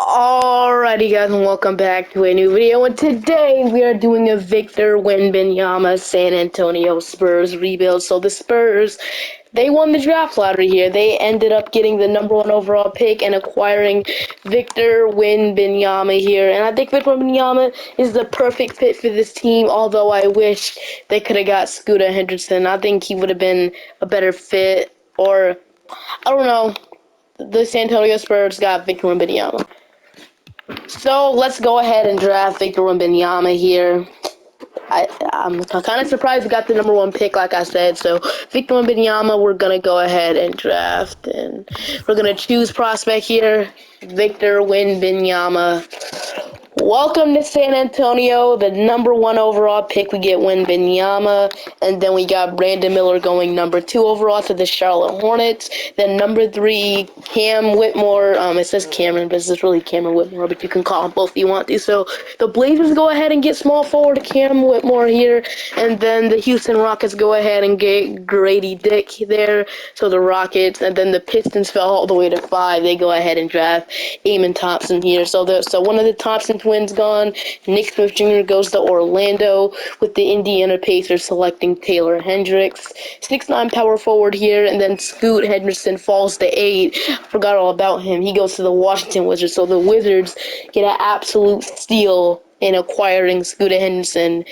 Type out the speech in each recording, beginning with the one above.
Alrighty guys, and welcome back to a new video, and today we are doing a Victor Wenbenyama San Antonio Spurs rebuild. So the Spurs, they won the draft lottery here. They ended up getting the #1 overall pick and acquiring Victor Wenbenyama here. And I think Victor Wenbenyama is the perfect fit for this team, although I wish they could have got Scooter Henderson. I think he would have been a better fit, or I don't know. The San Antonio Spurs got Victor Wenbenyama. So let's go ahead and draft Victor Wenbenyama here. I'm kind of surprised we got the #1 pick, like I said. So Victor Wenbenyama, we're gonna go ahead and draft, and we're gonna choose prospect here. Victor Wenbenyama. Welcome to San Antonio, the #1 overall pick. We get Wenbenyama, and then we got Brandon Miller going #2 overall to the Charlotte Hornets. Then #3, Cam Whitmore. It says Cameron, but it's really Cameron Whitmore, but you can call him both if you want to. So the Blazers go ahead and get small forward Cam Whitmore here, and then the Houston Rockets go ahead and get Grady Dick there. So the Rockets, and then the Pistons fell all the way to 5. They go ahead and draft Amon Thompson here. So one of the Thompson twins gone. Nick Smith Jr. goes to Orlando, with the Indiana Pacers selecting Taylor Hendricks. 6'9" power forward here, and then Scoot Henderson falls to 8. Forgot all about him. He goes to the Washington Wizards. So the Wizards get an absolute steal in acquiring Scoot Henderson,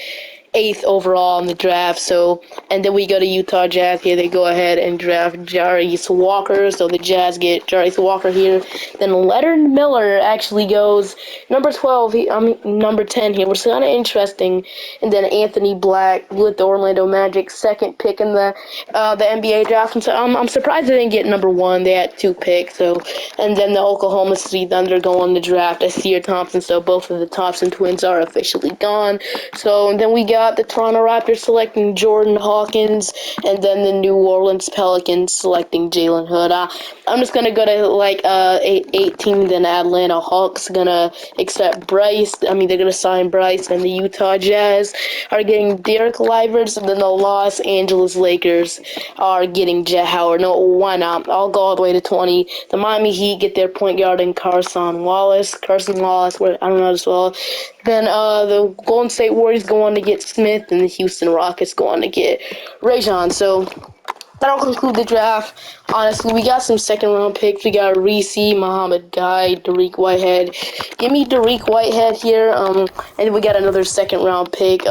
8th overall in the draft. So, and then we go to Utah Jazz here. They go ahead and draft Jarice Walker. So the Jazz get Jarice Walker here. Then Leonard Miller actually goes #12. #10 here, which is kind of interesting. And then Anthony Black with the Orlando Magic, 2nd pick in the NBA draft. And so I'm surprised they didn't get #1. They had 2 picks. So, and then the Oklahoma City Thunder go on the draft Asir Thompson. So both of the Thompson twins are officially gone. So, and then we got the Toronto Raptors selecting Jordan Hawkins, and then the New Orleans Pelicans selecting Jalen Hood. I'm just gonna go to 18. Then Atlanta Hawks gonna accept Bryce. They're gonna sign Bryce, and the Utah Jazz are getting Derek Livers, and then the Los Angeles Lakers are getting Jet Howard. No, why not? I'll go all the way to 20. The Miami Heat get their point guard in Carson Wallace. Where I don't know as well. Then the Golden State Warriors go on to get Smith, and the Houston Rockets go on to get Rajon. So that'll conclude the draft. Honestly, we got some second-round picks. We got Reese, Muhammad Guy, Dariq Whitehead. Give me Dariq Whitehead here. And we got another second-round pick.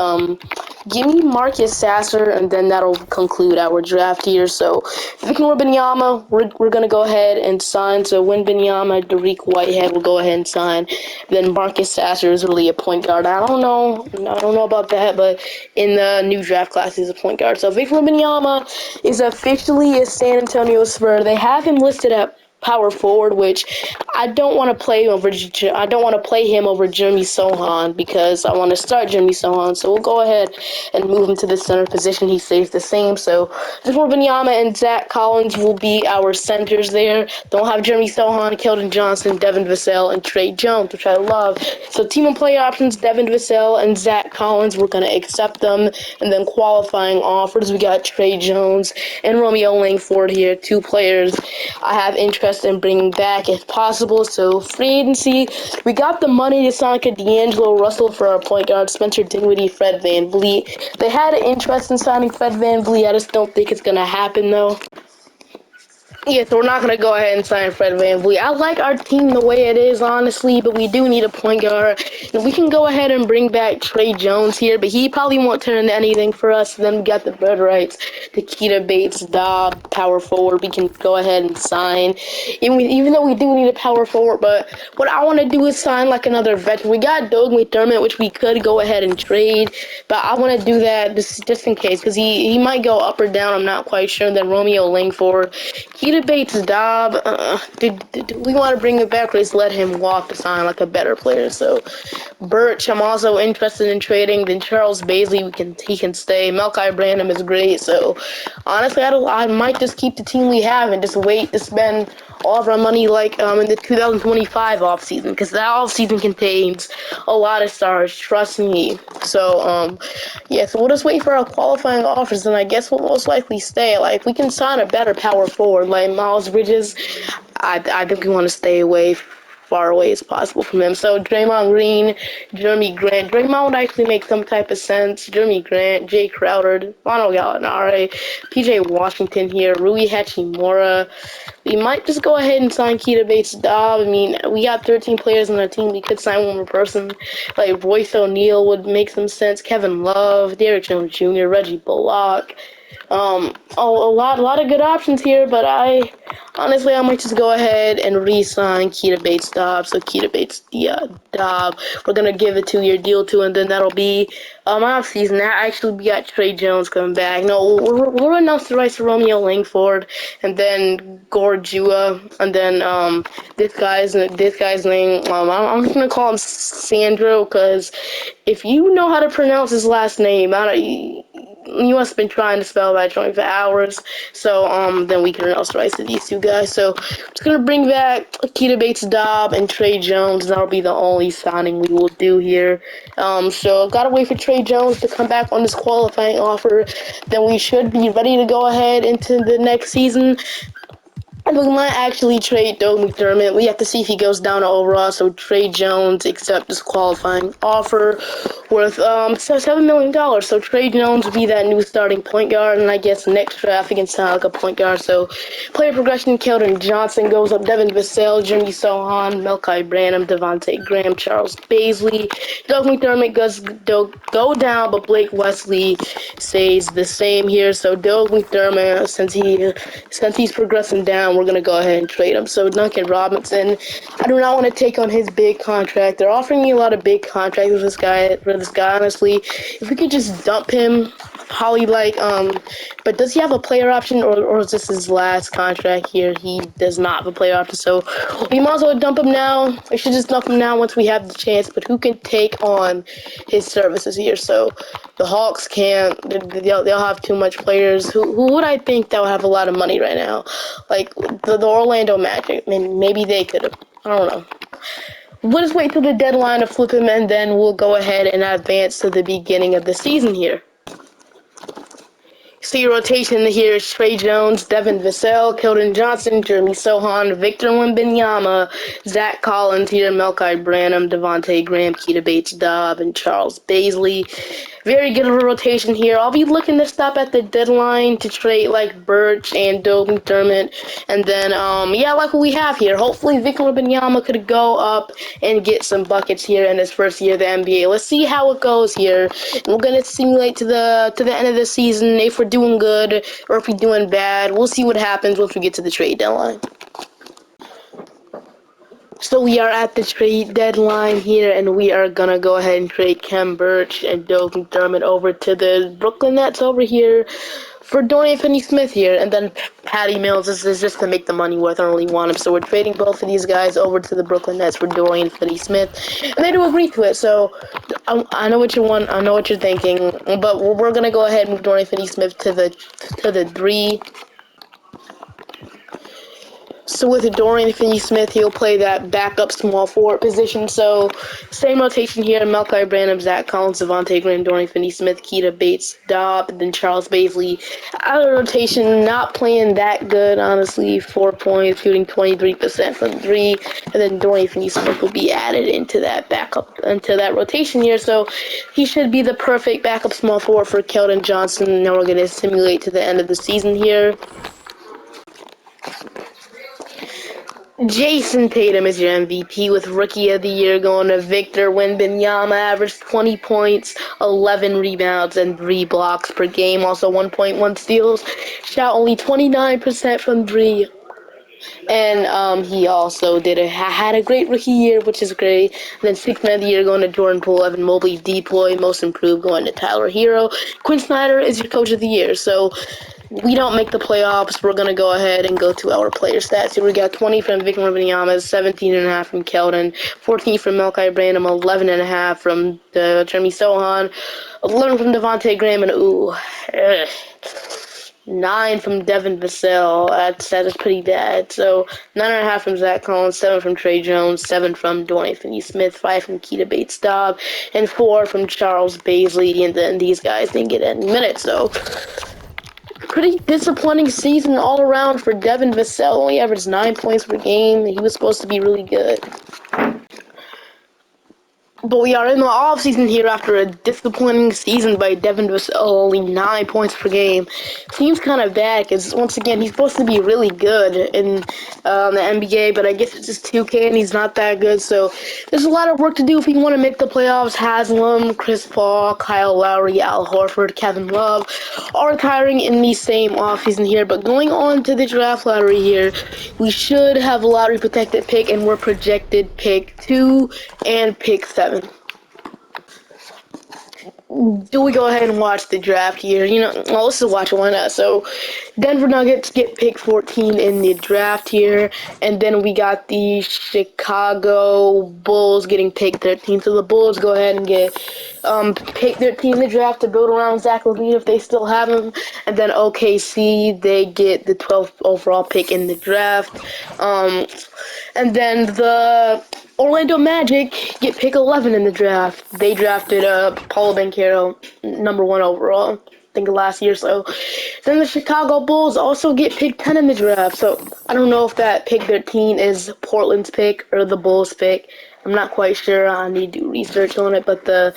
Give me Marcus Sasser, and then that'll conclude our draft here. So, Victor Wenbenyama, we're gonna go ahead and sign. So Wenbenyama, Dariq Whitehead will go ahead and sign. Then Marcus Sasser is really a point guard. I don't know about that, but in the new draft class, he's a point guard. So Victor Wenbenyama is officially a San Antonio Spur. They have him listed at power forward, which I don't want to play him over Jeremy Sohan, because I want to start Jeremy Sohan. So we'll go ahead and move him to the center position. He stays the same. So Victor Wenbenyama and Zach Collins will be our centers there. Don't have Jeremy Sohan, Keldon Johnson, Devin Vassell, and Trey Jones, which I love. So team and player options: Devin Vassell and Zach Collins. We're gonna accept them. And then qualifying offers, we got Trey Jones and Romeo Langford here, 2 players I have interest in bringing back if possible. So free agency, we got the money to sign D'Angelo Russell for our point guard, Spencer Dinwiddie, Fred VanVleet. They had an interest in signing Fred VanVleet. I just don't think it's gonna happen though. Yeah, so we're not going to go ahead and sign Fred VanVleet. I like our team the way it is, honestly, but we do need a point guard. And we can go ahead and bring back Trey Jones here, but he probably won't turn into anything for us. Then we got the bird rights, Takeda Bates, Dobb, power forward. We can go ahead and sign. Even though we do need a power forward, but what I want to do is sign like another veteran. We got Doug McDermott, which we could go ahead and trade, but I want to do that just in case, because he might go up or down. I'm not quite sure. Then Romeo Langford, Keita Bates, Dobb. Do we want to bring it back, or just let him walk to sign like a better player? So Birch, I'm also interested in trading. Then Charles Baisley, he can stay. Malachi Branham is great. So honestly, I might just keep the team we have and just wait to spend all of our money in the 2025 offseason, because that offseason contains a lot of stars, trust me. So yeah, so we'll just wait for our qualifying offers, and I guess we'll most likely stay. Like, we can sign a better power forward like Miles Bridges. I think we want to stay away far away as possible from him. So Draymond Green, Jeremy Grant. Draymond would actually make some type of sense. Jeremy Grant, Jay Crowder, Ronald Gallinari, PJ Washington here, Rui Hachimura. We might just go ahead and sign Keita Bates-Dobb. I mean, we got 13 players on our team. We could sign one more person. Like Royce O'Neal would make some sense. Kevin Love, Derrick Jones Jr., Reggie Bullock. A lot of good options here, but I might just go ahead and re-sign Keita Bates-Dobb. So Keita Bates-Dobb, we're gonna give a 2-year deal to, and then that'll be off season. That actually we got Trey Jones coming back. No, we'll announce the rights to Romeo Langford, and then Gorjua, and then this guy's name. I'm just gonna call him Sandro, because if you know how to pronounce his last name, you must have been trying to spell that joint for hours. So then we can announce the rights to these two guys. So just gonna bring back Keita Bates-Dobb and Trey Jones. That'll be the only signing we will do here. So gotta wait for Trey Jones to come back on this qualifying offer. Then we should be ready to go ahead into the next season. And we might actually trade Doug McDermott. We have to see if he goes down to overall. So Trey Jones accept this qualifying offer worth $7 million. So Trey Jones will be that new starting point guard, and I guess next draft we can sign like a point guard. So player progression: Keldon Johnson goes up, Devin Vassell, Jimmy Sohan, Melchi Branham, Devontae Graham, Charles Baisley. Doug McDermott does go down, but Blake Wesley stays the same here. So Doug McDermott, since he's progressing down, we're gonna go ahead and trade him. So Duncan Robinson, I do not want to take on his big contract. They're offering me a lot of big contracts with this guy. Honestly, if we could just dump him, probably but does he have a player option, or is this his last contract here? He does not have a player option, so we might as well dump him now. We should just dump him now once we have the chance. But who can take on his services here? So the Hawks can't. They'll have too much players. Who would I think that would have a lot of money right now? Like the Orlando Magic. I mean, maybe they could have. I don't know. We'll just wait till the deadline to flip him, and then we'll go ahead and advance to the beginning of the season here. So your rotation here is Trey Jones, Devin Vassell, Keldon Johnson, Jeremy Sohan, Victor Wenbenyama, Zach Collins here, Melchi Branham, Devontae Graham, Keita Bates-Dobb, and Charles Baisley. Very good rotation here. I'll be looking to stop at the deadline to trade like Birch and Doug McDermott, and then like what we have here. Hopefully Victor Wenbenyama could go up and get some buckets here in his first year of the NBA. Let's see how it goes here. We're gonna simulate to the end of the season. If we're doing good or if we're doing bad, we'll see what happens once we get to the trade deadline. So we are at the trade deadline here, and we are gonna go ahead and trade Kem Birch and Doug McDermott over to the Brooklyn Nets over here for Dorian Finney-Smith here, and then Patty Mills. This is just to make the money worth. I don't really want him, so we're trading both of these guys over to the Brooklyn Nets for Dorian Finney-Smith, and they do agree to it. So I know what you want. I know what you're thinking, but we're gonna go ahead and move Dorian Finney-Smith to the 3. So with Dorian Finney-Smith, he'll play that backup small forward position. So same rotation here: Melchi Branham, Zach Collins, Devontae Graham, Dorian Finney-Smith, Keita Bates-Dobb, and then Charles Baisley. Out of rotation, not playing that good, honestly. 4 points, shooting 23% from 3, and then Dorian Finney-Smith will be added into that rotation here. So he should be the perfect backup small forward for Keldon Johnson. Now we're going to simulate to the end of the season here. Jason Tatum is your MVP, with Rookie of the Year going to Victor Wenbenyama. Averaged 20 points, 11 rebounds, and 3 blocks per game. Also 1.1 steals. Shot only 29% from 3. And he also had a great rookie year, which is great. And then 6th man of the year going to Jordan Poole, Evan Mobley, Deploy, most improved going to Tyler Hero. Quinn Snyder is your coach of the year. So we don't make the playoffs. We're going to go ahead and go to our player stats. Here we got 20 from Victor Wembanyama, 17.5 from Keldon, 14 from Melchi Branham, 11.5 from Jeremy Sohan, 11 from Devontae Graham, and 9 from Devin Vassell. That is pretty bad. So 9.5 from Zach Collins, 7 from Trey Jones, 7 from Dorian Finney-Smith, 5 from Keita Bates-Dobb, and 4 from Charles Baisley. And then these guys didn't get any minutes. So pretty disappointing season all around for Devin Vassell. Only averaged 9 points per game. He was supposed to be really good. But we are in the off season here after a disappointing season by Devin Vassell, only 9 points per game. Seems kind of bad because once again he's supposed to be really good in the NBA, but I guess it's just 2K and he's not that good. So there's a lot of work to do if we want to make the playoffs. Haslam, Chris Paul, Kyle Lowry, Al Horford, Kevin Love are retiring in the same offseason here. But going on to the draft lottery here, we should have a lottery protected pick, and we're projected pick 2 and pick 7. Do we go ahead and watch the draft here? Well, let's just watch it. Why not? So, Denver Nuggets get pick 14 in the draft here, and then we got the Chicago Bulls getting pick 13. So the Bulls go ahead and get pick 13 in the draft to build around Zach LaVine if they still have him, and then OKC they get the 12th overall pick in the draft, and then the Orlando Magic get pick 11 in the draft. They drafted Paulo Banchero, #1 overall, I think last year. So then the Chicago Bulls also get pick 10 in the draft. So I don't know if that pick 13 is Portland's pick or the Bulls pick. I'm not quite sure. I need to do research on it. But the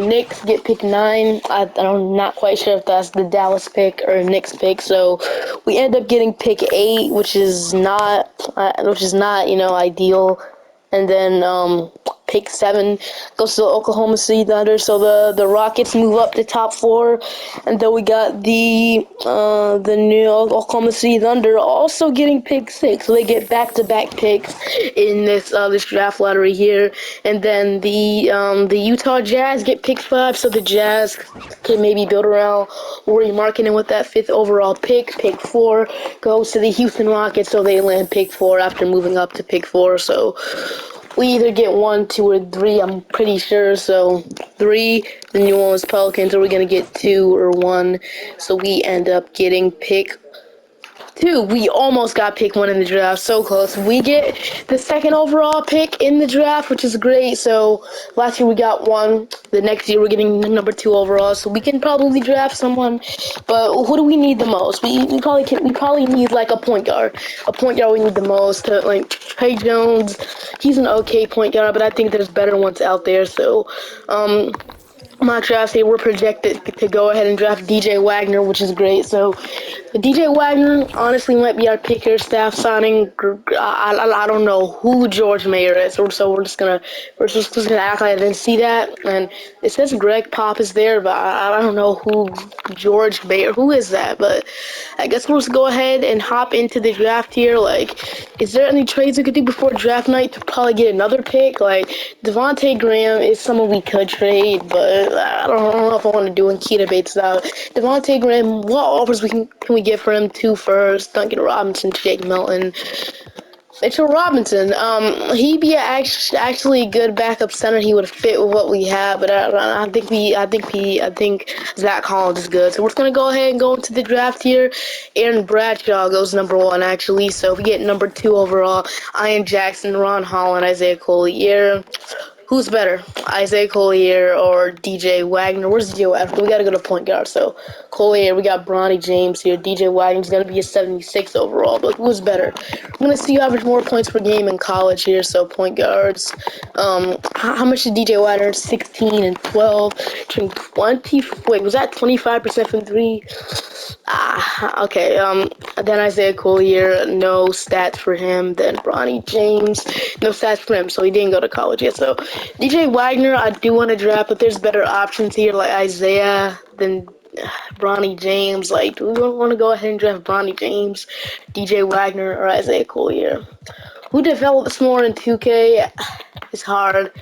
Knicks get pick 9. I'm not quite sure if that's the Dallas pick or Knicks pick. So we end up getting pick 8, which is not ideal. And then pick 7 goes to the Oklahoma City Thunder. So the Rockets move up to top 4, and then we got the new Oklahoma City Thunder also getting pick 6. So they get back-to-back picks in this draft lottery here. And then the Utah Jazz get pick 5. So the Jazz can maybe build around Lauri Markkanen with that 5th overall pick. Pick 4 goes to the Houston Rockets. So they land pick 4 after moving up to pick 4. So we either get 1, 2, or 3, I'm pretty sure. So 3, the New Orleans Pelicans, or we're going to get 2 or 1. So we end up getting pick 2. We almost got pick 1 in the draft. So close. We get the 2nd overall pick in the draft, which is great. So last year we got 1. The next year we're getting #2 overall. So we can probably draft someone. But who do we need the most? We probably need like a point guard. A point guard we need the most. Like Trey Jones, he's an okay point guard, but I think there's better ones out there. So my draft here, we're projected to go ahead and draft DJ Wagner, which is great. So DJ Wagner honestly might be our pick here, staff signing. I don't know who George Mayer is, so we're just gonna act like I didn't see that. And it says Greg Pop is there, but I don't know who George Mayer, who is that? But I guess we'll just go ahead and hop into the draft here. Like, is there any trades we could do before draft night to probably get another pick? Like, Devontae Graham is someone we could trade, but I don't know if I want to do Keita Bates out. Devontae Graham, what offers can we get for him? 2 firsts, Duncan Robinson, Jake Milton, Mitchell Robinson. He'd be actually a good backup center. He would fit with what we have, but I think Zach Collins is good. So we're just gonna go ahead and go into the draft here. Aaron Bradshaw goes #1 actually. So we get #2 overall. Ian Jackson, Ron Holland, Isaiah Collier. Who's better, Isaiah Collier or DJ Wagner? Where's DJ Wagner? We gotta go to point guard. So Collier, we got Bronny James here. DJ Wagner's gonna be a 76 overall. But who's better? I'm gonna see you average more points per game in college here. So point guards. How much did DJ Wagner? 16 and 12. 20. Wait, was that 25% from 3? Okay. Then Isaiah Collier, no stats for him. Then Bronny James, no stats for him. So he didn't go to college yet. So DJ Wagner, I do want to draft, but there's better options here, like Isaiah than Bronny James. Like, do we want to go ahead and draft Bronny James, DJ Wagner, or Isaiah Collier? Who develops more in 2K? It's hard,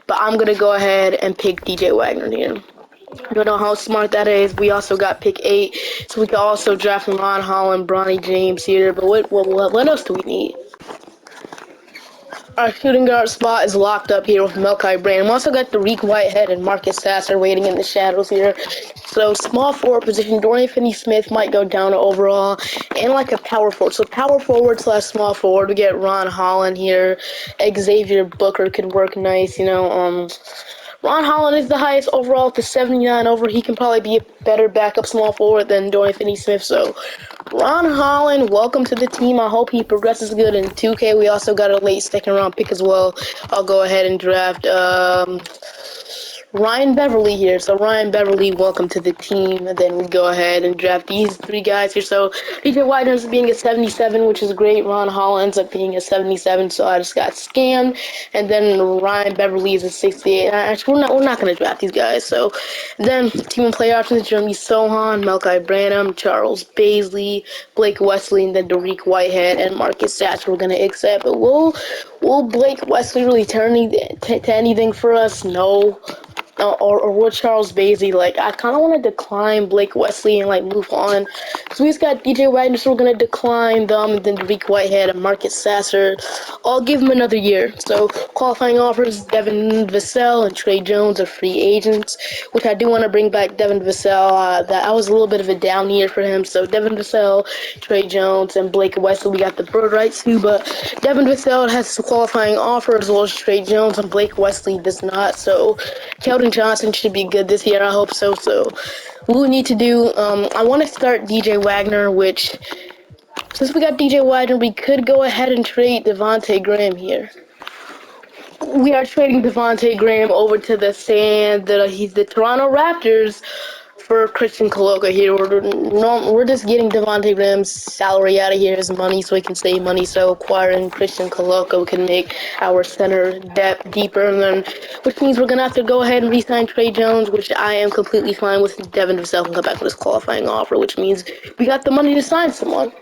but I'm gonna go ahead and pick DJ Wagner here. I don't know how smart that is. We also got pick 8, so we can also draft Ron Holland, Bronny James here. But what else do we need? Our shooting guard spot is locked up here with Melchi Brand. We also got Dariq Whitehead and Marcus Sasser waiting in the shadows here. So small forward position, Dorian Finney-Smith might go down overall, and like a power forward. So power forward / small forward, we get Ron Holland here. Xavier Booker could work nice, Ron Holland is the highest overall to 79 over. He can probably be a better backup small forward than Dorian Finney-Smith. So, Ron Holland, welcome to the team. I hope he progresses good in 2K. We also got a late second round pick as well. I'll go ahead and draft Ryan Beverly here. So Ryan Beverly, welcome to the team. And then we go ahead and draft these three guys here. So DJ White ends up being a 77, which is great. Ron Hall ends up being a 77, so I just got scammed. And then Ryan Beverly is a 68. Actually, we're not gonna draft these guys. So then team and player options: Jeremy Sohan, Malachi Branham, Charles Baisley, Blake Wesley, and then Dariq Whitehead and Marcus Satch we're gonna accept. But will Blake Wesley really turn to anything for us? No. Or with Charles Baisley, like, I kind of want to decline Blake Wesley and, like, move on. So we just got DJ Wagner, so we're going to decline them, and then Dariq Whitehead and Marcus Sasser. I'll give him another year. So qualifying offers, Devin Vassell and Trey Jones are free agents, which I do want to bring back Devin Vassell. That was a little bit of a down year for him. So Devin Vassell, Trey Jones, and Blake Wesley, we got the bird rights too, but Devin Vassell has some qualifying offers, as well as Trey Jones, and Blake Wesley does not. So Keldon Johnson should be good this year. I hope so. So what we need to do, I want to start DJ Wagner, which, since we got DJ Wagner, we could go ahead and trade Devontae Graham here. We are trading Devontae Graham over to he's the Toronto Raptors for Christian Coloca here. We're just getting Devontae Graham's salary out of here, his money, so we can save money. So acquiring Christian Coloca can make our center depth deeper, and then, which means we're gonna have to go ahead and re-sign Trey Jones, which I am completely fine with. Devin himself can come back with his qualifying offer, which means we got the money to sign someone.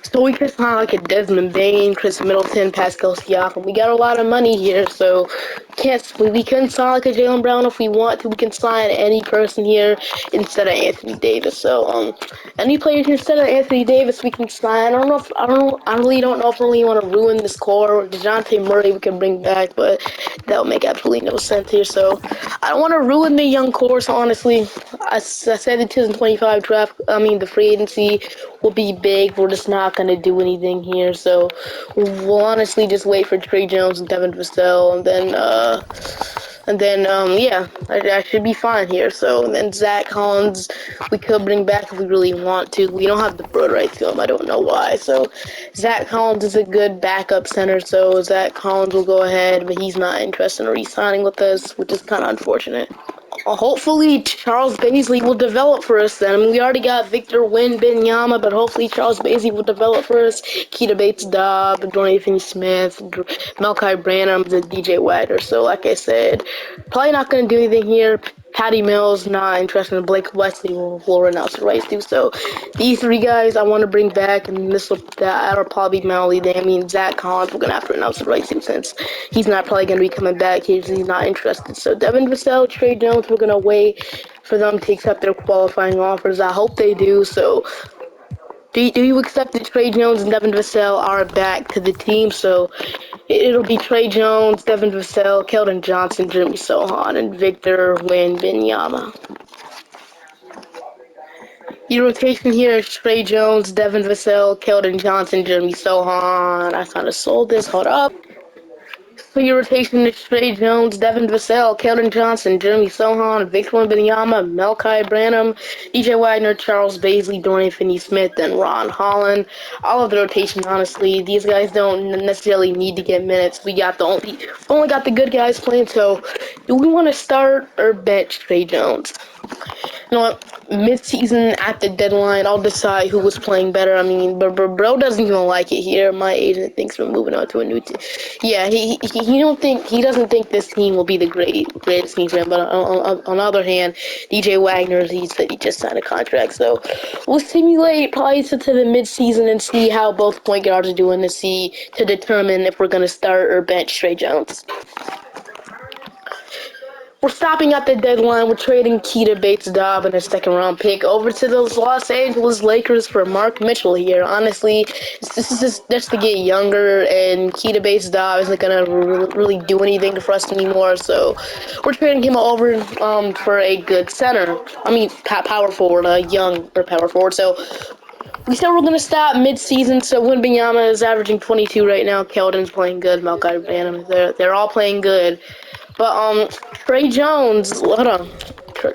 So we could sign like a Desmond Bain, Chris Middleton, Pascal Siakam. We got a lot of money here, so we can sign like a Jaylen Brown if we want to. We can sign any person here instead of Anthony Davis. So any player here instead of Anthony Davis we can sign. I really don't know if we really want to ruin this core. DeJounte Murray we can bring back, but that'll make absolutely no sense here. So I don't want to ruin the young core. So honestly, I said the 2025 draft. The free agency will be big. We're just not gonna do anything here. So we'll honestly just wait for Trey Jones and Devin Vassell, yeah, I should be fine here. So then Zach Collins, we could bring back if we really want to. We don't have the bird right to him. I don't know why. So Zach Collins is a good backup center. So Zach Collins will go ahead, but he's not interested in re-signing with us, which is kind of unfortunate. Hopefully Charles Baisley will develop for us then. We already got Victor Wenbenyama, but hopefully Charles Baisley will develop for us. Keita Bates-Dobb, Dorian Finney-Smith, Malachi Branham, and DJ Wagner. So like I said, probably not going to do anything here. Patty Mills, not interested in Blake Wesley, will renounce the rights to. So these three guys I want to bring back, and that'll probably be my only thing. Zach Collins, we're going to have to renounce the rights to since he's not probably going to be coming back. He's not interested. So Devin Vassell, Trey Jones, we're going to wait for them to accept their qualifying offers. I hope they do. So do you accept that Trey Jones and Devin Vassell are back to the team? So it'll be Trey Jones, Devin Vassell, Keldon Johnson, Jeremy Sohan, and Victor Wenbenyama. Your rotation here is Trey Jones, Devin Vassell, Keldon Johnson, Jeremy Sohan. I kind of sold this. Hold up. So your rotation is Trey Jones, Devin Vassell, Keldon Johnson, Jeremy Sohan, Victor Wenbenyama, Malachi Branham, DJ Wagner, Charles Baisley, Dorian Finney-Smith, and Ron Holland. All of the rotation, honestly. These guys don't necessarily need to get minutes. We only got the good guys playing. So do we want to start or bench Trey Jones? You know what? Mid-season at the deadline, I'll decide who was playing better. Bro doesn't even like it here. My agent thinks we're moving on to a new team. Yeah, he doesn't think this team will be the greatest team for him. But on the other hand, DJ Wagner, he said he just signed a contract, so we'll simulate probably to the mid-season and see how both point guards are doing to determine if we're gonna start or bench Trey Jones. We're stopping at the deadline. We're trading Keita Bates-Dobb and a second-round pick over to the Los Angeles Lakers for Mark Mitchell here. Honestly, this is just to get younger, and Keita Bates-Dobb isn't going to really do anything for us anymore. So we're trading him over for a good center. Power forward, power forward. So we said we're going to stop mid-season, so Wenbenyama is averaging 22 right now. Keldon's playing good. Malachi Branham, they're all playing good. But Trey Jones, hold on.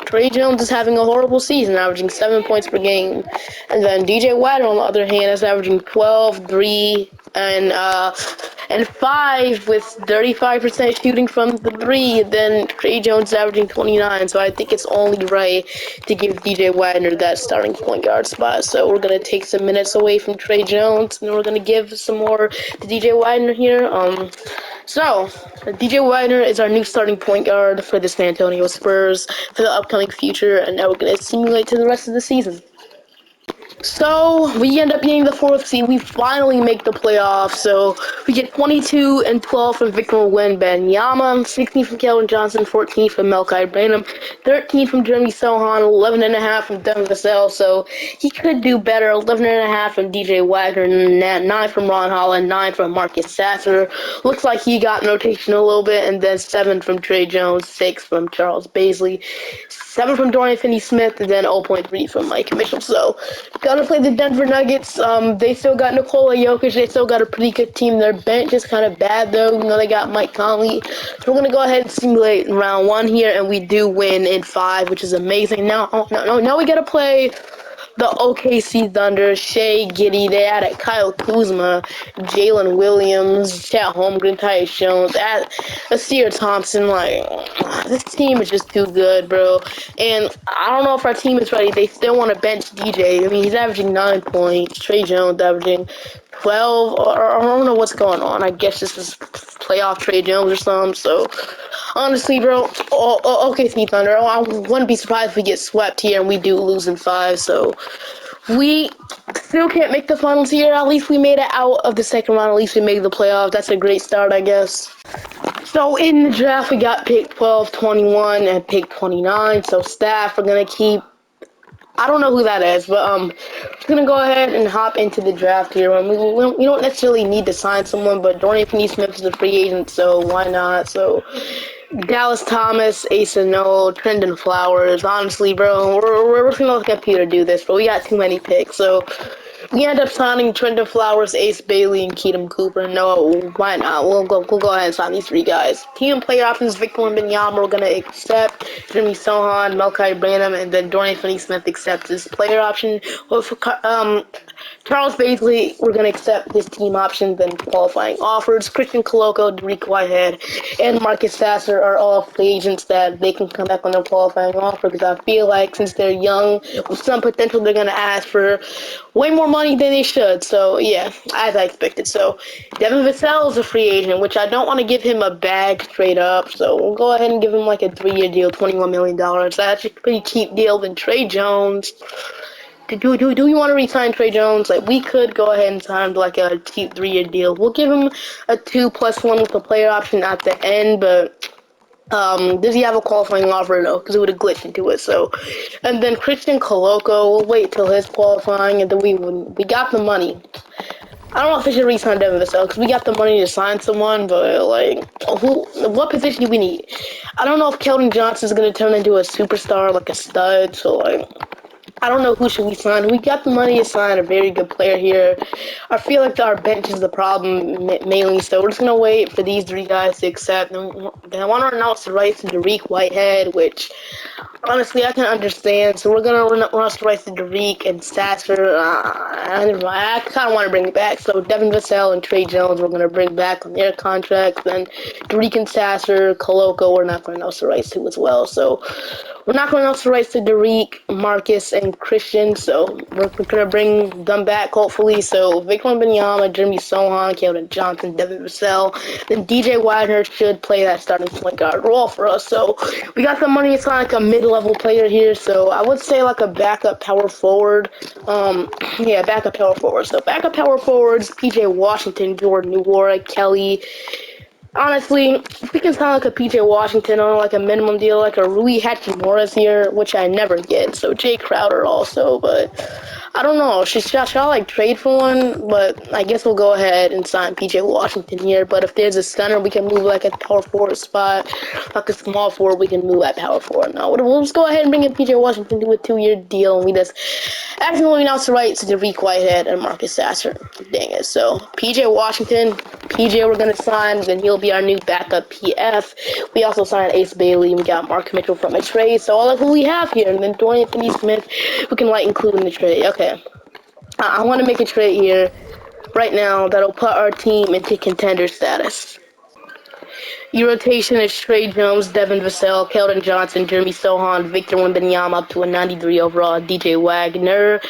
Trey Jones is having a horrible season, averaging 7 points per game. And then DJ White, on the other hand, is averaging 12, 3, and 5 with 35% shooting from the 3. Then Trey Jones is averaging 29. So I think it's only right to give DJ Wagner that starting point guard spot. So we're going to take some minutes away from Trey Jones, and we're going to give some more to DJ Wagner here. So, DJ Wagner is our new starting point guard for the San Antonio Spurs for the upcoming future, and now we're going to simulate to the rest of the season. So, we end up getting the 4th seed. We finally make the playoffs. So, we get 22 and 12 from Victor Wenbenyama, 16 from Kelvin Johnson, 14 from Melchi Branham, 13 from Jeremy Sohan, 11.5 from Devin Vassell. So, he could do better. 11.5 from DJ Wagner, 9 from Ron Holland, 9 from Marcus Sasser. Looks like he got in rotation a little bit, and then 7 from Trey Jones, 6 from Charles Baisley, 7 from Dorian Finney-Smith, and then 0.3 from Mike Mitchell. So, gotta play the Denver Nuggets. They still got Nikola Jokic. They still got a pretty good team. Their bench is kind of bad, though. You know, they got Mike Conley. So, we're gonna go ahead and simulate in round 1 here, and we do win in 5, which is amazing. Now we gotta play the OKC Thunder, Shea Giddey, they added Kyle Kuzma, Jalen Williams, Chet Holmgren, Tyus Jones, Asir Thompson. Like, this team is just too good, bro. And I don't know if our team is ready. They still want to bench DJ. I mean, he's averaging 9 points. Trey Jones averaging 12. Or I don't know what's going on. I guess this is playoff Trey Jones or something. So, honestly, bro, OKC Thunder, I wouldn't be surprised if we get swept here and we do lose in 5. So, we still can't make the finals here. At least we made it out of the second round. At least we made the playoffs. That's a great start, I guess. So in the draft, we got pick 12, 21, and pick 29. So staff, we're going to keep, I don't know who that is, but we're going to go ahead and hop into the draft here. We don't necessarily need to sign someone, but Dorian Finney-Smith is a free agent, so why not? So Dallas Thomas, Asa Noel, Trendon Flowers. Honestly, bro, we're just gonna let the computer do this, but we got too many picks. So we end up signing Trendon Flowers, Ace Bailey, and Keaton Cooper. No, why not? We'll go ahead and sign these 3 guys. Team and player options: Victor Wenbenyama, we're gonna accept. Jeremy Sohan, Melchi Branham, and then Dorian Finney-Smith accepts his player option. Well, for Charles Baisley, we're going to accept his team options and qualifying offers. Christian Coloco, Derek Whitehead, and Marcus Sasser are all free agents that they can come back on their qualifying offer, because I feel like since they're young, with some potential, they're going to ask for way more money than they should. So, yeah, as I expected. So, Devin Vassell is a free agent, which I don't want to give him a bag straight up. So, we'll go ahead and give him like a 3-year deal, $21 million. That's a pretty cheap deal than Trey Jones. Do we want to re-sign Trey Jones? Like, we could go ahead and sign him to like a cheap 3-year deal. We'll give him a 2+1 with a player option at the end, but does he have a qualifying offer? No, because it would have glitched into it. So, and then Christian Coloco, we'll wait till his qualifying, and then we got the money. I don't know if we should re-sign Devin Vassell, because we got the money to sign someone, but like, what position do we need? I don't know if Keldon Johnson's gonna turn into a superstar, like a stud. So like, I don't know who should we sign. We got the money to sign a very good player here. I feel like our bench is the problem mainly, so we're just going to wait for these 3 guys to accept. And I want to announce the rights to Derek Whitehead, which honestly I can understand. So we're going to announce the rights to Derek and Sasser. I kind of want to bring it back. So Devin Vassell and Trey Jones we're going to bring back on their contracts. Then Derek and Sasser, Coloco, we're not going to announce the rights to as well. So we're not going to announce the rights to Derek, Marcus, and Christian, so we're going to bring them back, hopefully. So, Victor Wenbenyama, Jeremy Sohan, Keldon Johnson, Devin Vassell, then DJ Wagner should play that starting point guard role for us. So, we got the money. It's like a mid-level player here, so I would say like a backup power forward. Backup power forward. So, backup power forwards, PJ Washington, Jordan Nwora, Kelly. Honestly, if we can sign like a PJ Washington on like a minimum deal, like a Rui Hachimura's here, which I never get. So Jay Crowder also, but I don't know. Should I like trade for one? But I guess we'll go ahead and sign PJ Washington here. But if there's a center, we can move like a power forward spot. Like a small forward, we can move at power forward. No, we'll just go ahead and bring in PJ Washington to a 2-year deal, and we just accidentally announced the rights to Dariq Whitehead and Marcus Sasser. Dang it. So PJ Washington, PJ we're gonna sign, then he'll be our new backup PF. We also signed Ace Bailey, and we got Mark Mitchell from a trade. So all of who we have here, and then Dorian Finney-Smith, we can like include in the trade. Okay. I want to make a trade here right now that'll put our team into contender status. Your rotation is Trey Jones, Devin Vassell, Keldon Johnson, Jeremy Sohan, Victor Wembanyama up to a 93 overall, DJ Wagner,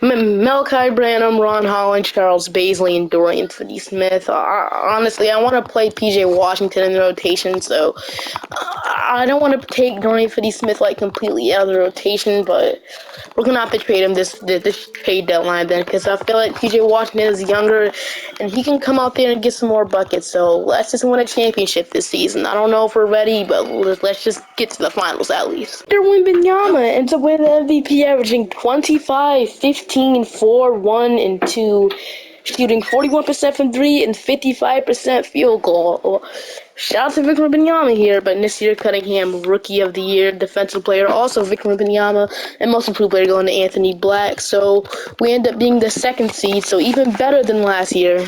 Malachi Branham, Ron Holland, Charles Baisley, and Dorian Finney-Smith. Honestly, I want to play PJ Washington in the rotation, so I don't want to take Dorian Finney-Smith like completely out of the rotation, but we're gonna have to trade him this trade deadline then, because I feel like PJ Washington is younger and he can come out there and get some more buckets. So let's just win a championship this season. I don't know if we're ready, but let's just get to the finals at least. Victor Wenbenyama ends up with an MVP, averaging 25, 15, 4, 1, and 2. Shooting 41% from 3 and 55% field goal. Shout out to Victor Wembanyama here, but Nasir Cunningham, Rookie of the Year, Defensive Player, also Victor Wembanyama, and Most Improved Player going to Anthony Black. So we end up being the 2nd seed, so even better than last year.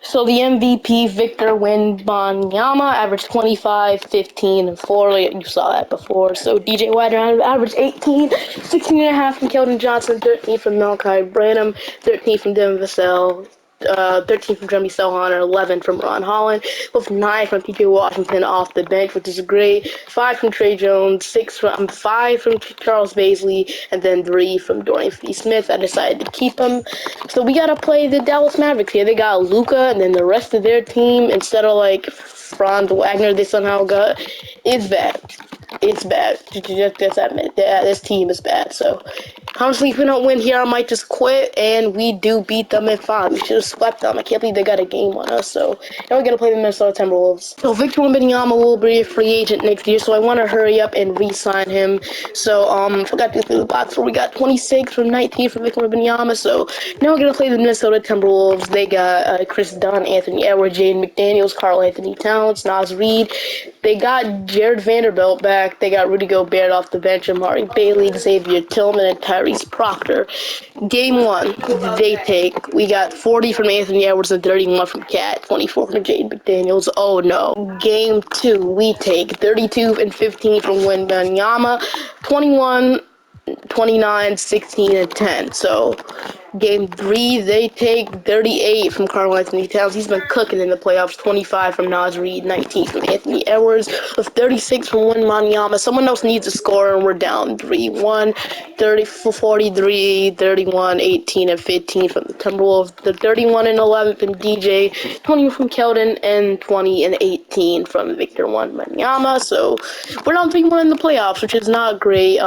So the MVP, Victor Wenbenyama, averaged 25, 15, and 4. You saw that before. So DJ Wagner averaged 18, 16.5 from Keldon Johnson, 13 from Malachi Branham, 13 from Devin Vassell, 13 from Jeremy Sohan, 11 from Ron Holland, with 9 from PJ Washington off the bench, which is great. 5 from Trey Jones, 5 from Charles Baisley, and then 3 from Dorian Finney-Smith. I decided to keep him. So we gotta play the Dallas Mavericks here. They got Luka, and then the rest of their team, instead of like Franz Wagner, they somehow got, is bad. It's bad. Just admit that this team is bad. So honestly, if we don't win here, I might just quit. And we do beat them in 5. We should have swept them. I can't believe they got a game on us. So now we're gonna play the Minnesota Timberwolves. So Victor Wembanyama will be a free agent next year. So I want to hurry up and re-sign him. So forgot to go through the box where we got 26 from 19 from Victor Wembanyama. So now we're gonna play the Minnesota Timberwolves. They got Chris Dunn, Anthony Edwards, Jaden McDaniels, Karl Anthony Towns, Naz Reid. They got Jared Vanderbilt back. They got Rudy Gobert off the bench, Amari Bailey, Xavier Tillman, and Tyrese Proctor. Game 1, we got 40 from Anthony Edwards and 31 from Cat, 24 from Jaden McDaniels. Oh no. Game 2, we take 32 and 15 from Wenbenyama, 21, 29, 16, and 10. So Game 3, they take 38 from Karl Anthony Towns. He's been cooking in the playoffs. 25 from Naz Reid, 19 from Anthony Edwards, with 36 from Wenbenyama. Someone else needs a score, and we're down 3-1. 30, 43, 31, 18, and 15 from the Timberwolves. The 31 and 11 from DJ, 20 from Keldon, and 20 and 18 from Victor Wembanyama. So we're down 3-1 in the playoffs, which is not great.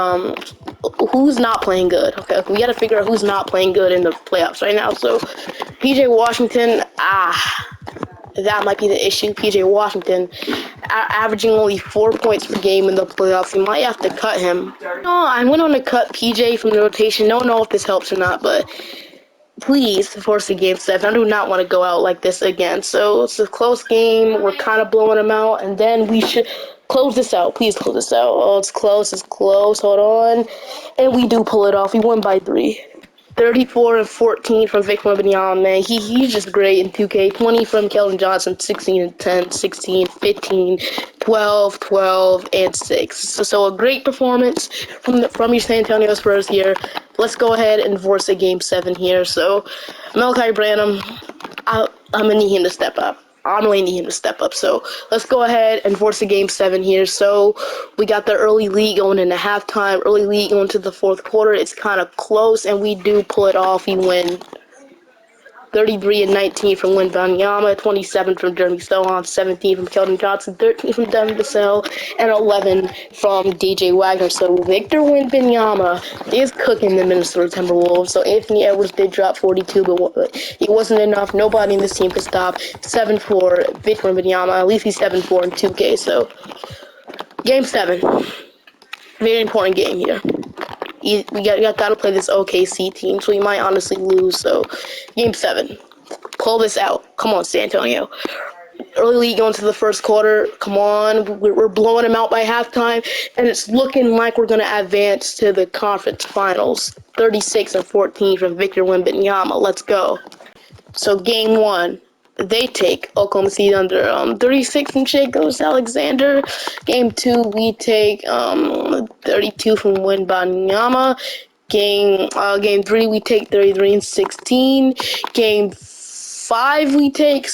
Who's not playing good? Okay, we got to figure out who's not playing good in the playoffs right now. So PJ Washington, that might be the issue. PJ Washington, averaging only 4 points per game in the playoffs. You might have to cut him. No, I went on to cut PJ from the rotation. Don't know if this helps or not, but please force the game 7. I do not want to go out like this again. So it's a close game. We're kind of blowing them out, and then we should close this out. Please close this out. Oh, it's close. It's close. Hold on. And we do pull it off. We won by 3. 34 and 14 from Victor Wembanyama, man. He's just great in 2K. 20 from Keldon Johnson, 16 and 10, 16, 15, 12, 12, and 6. So a great performance from your San Antonio Spurs here. Let's go ahead and force a game 7 here. So Malachi Branham, I'm gonna need him to step up. I'm really need him to step up. So let's go ahead and force a game 7 here. So we got the early lead going into halftime, early lead going to the 4th quarter. It's kind of close, and we do pull it off. We win 33 and 19 from Wenbenyama, 27 from Jeremy Sohan, 17 from Keldon Johnson, 13 from Devin Vassell, and 11 from DJ Wagner. So Victor Wenbenyama is cooking the Minnesota Timberwolves. So Anthony Edwards did drop 42, but it wasn't enough. Nobody in this team could stop. 7-4 Victor Wenbenyama. At least he's 7-4 in 2K. So game 7, very important game here. we gotta play this OKC team, so we might honestly lose. So, game 7, pull this out. Come on, San Antonio. Early lead going to the first quarter. Come on, we're blowing them out by halftime, and it's looking like we're gonna advance to the conference finals. 36-14 from Victor Wenbenyama. Let's go. So game 1, they take Oklahoma City under 36 from Shea Alexander. Game 2, we take 32 from Wenbenyama. Game 3, we take 33-16. Game 5, we take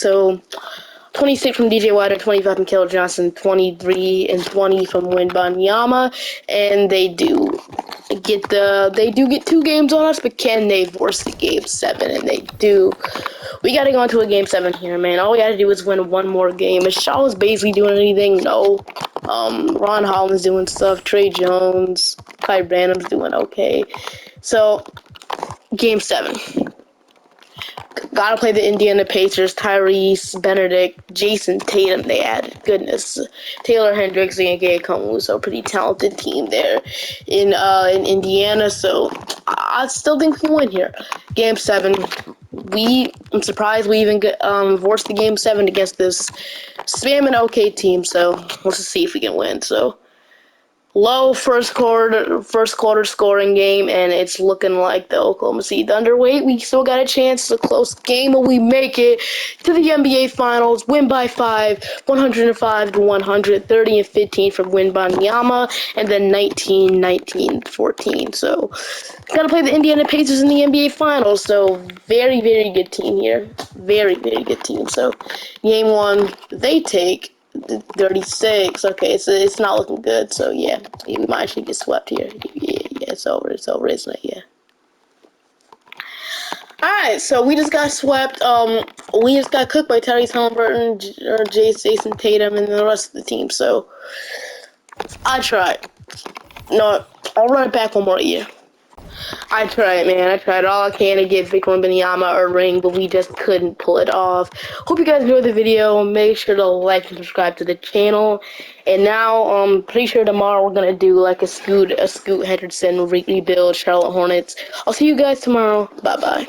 26 from DJ White, 25 from Keller Johnson, 23-20 from Wenbenyama, and they do get 2 games on us, but can they force the game 7? And they do. We gotta go into a game 7 here, man. All we gotta do is win one more game. Is Shaw's basically doing anything? No. Ron Holland's doing stuff. Trey Jones, Kai Branham's doing okay. So, game 7. Gotta play the Indiana Pacers. Tyrese, Benedict, Jason Tatum. They added. Goodness, Taylor Hendricks and Gabe Camuso, pretty talented team there in Indiana. So I still think we can win here. Game 7. I'm surprised we even forced the game 7 against this spamming OK team. So let's just see if we can win. So. Low first quarter scoring game, and it's looking like the Oklahoma City Thunder. Wait, we still got a chance. It's a close game, but we make it to the NBA Finals. Win by 5, 105-100, 30-15 from Wenbenyama, and then 19-14. So, gotta play the Indiana Pacers in the NBA Finals. So, very, very good team here. Very, very good team. So, game 1, they take 36. Okay, so it's not looking good. So yeah, we might actually get swept here. Yeah, it's over, isn't it? Yeah. Alright, so we just got swept. We just got cooked by Tyrese Halliburton, Jason Tatum, and the rest of the team. So I tried. No, I'll run it back one more year. I tried, man. I tried all I can to get Victor Wenbenyama a ring, but we just couldn't pull it off. Hope you guys enjoyed the video. Make sure to like and subscribe to the channel. And now, pretty sure tomorrow we're gonna do like a Scoot Henderson rebuild Charlotte Hornets. I'll see you guys tomorrow. Bye bye.